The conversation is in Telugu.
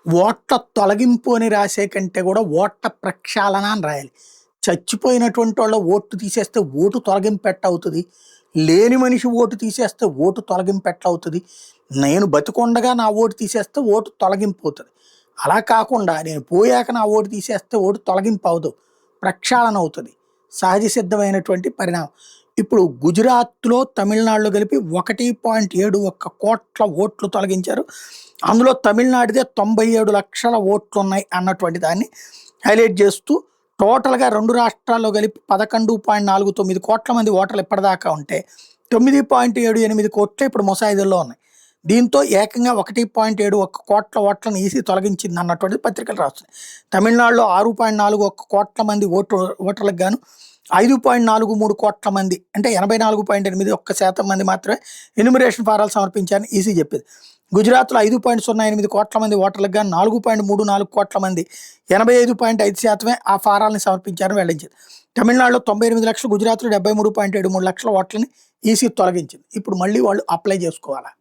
ఓట్ల తొలగింపు అని రాసే కంటే కూడా ఓట్ల ప్రక్షాళన అని రాయాలి. చచ్చిపోయినటువంటి వాళ్ళ ఓట్లు తీసేస్తే ఓటు తొలగింపు ఎట్టవుతది? లేని మనిషి ఓటు తీసేస్తే ఓటు తొలగింపు ఎట్లవుతది? నేను బతికుండగా నా ఓటు తీసేస్తే ఓటు తొలగింపు అవుతది. అలా కాకుండా నేను పోయాక నా ఓటు తీసేస్తే ఓటు తొలగింపు అవ్వదు. ప్రక్షాళన అవుతది. సహజ సిద్ధమైనటువంటి పరిణామం. ఇప్పుడు గుజరాత్‌లో, తమిళనాడులో కలిపి 1.71 కోట్ల ఓట్లు తొలగించారు. అందులో తమిళనాడుదే 97 లక్షల ఓట్లున్నాయి అన్నటువంటి దాన్ని హైలైట్ చేస్తూ టోటల్‌గా 2 రాష్ట్రాల్లో కలిపి 11.49 కోట్ల మంది ఓటర్లు ఇప్పటిదాకా ఉంటే 9.78 కోట్లు ఇప్పుడు ముసాయిదాలో ఉన్నాయి. దీంతో ఏకంగా 1.71 కోట్ల ఓట్లను ఈసీ తొలగించింది అన్నటువంటిది పత్రికలు రాస్తున్నాయి. తమిళనాడులో 6.41 కోట్ల మంది ఓటర్లకు గాను 5.43 కోట్ల మంది అంటే 84.81% మంది మాత్రమే ఎన్యూమరేషన్ ఫారాలు సమర్పించారని ఈసీ చెప్పింది. గుజరాత్లో 5.08 కోట్ల మంది ఓటర్లకు గాను 4.34 కోట్ల మంది 85.5% ఆ ఫారాలను సమర్పించారని వెల్లడించింది. తమిళనాడులో 98 లక్షలు, గుజరాత్లో 73.73 లక్షల ఓట్లని ఈసీ తొలగించింది. ఇప్పుడు మళ్ళీ వాళ్ళు అప్లై చేసుకోవాలా?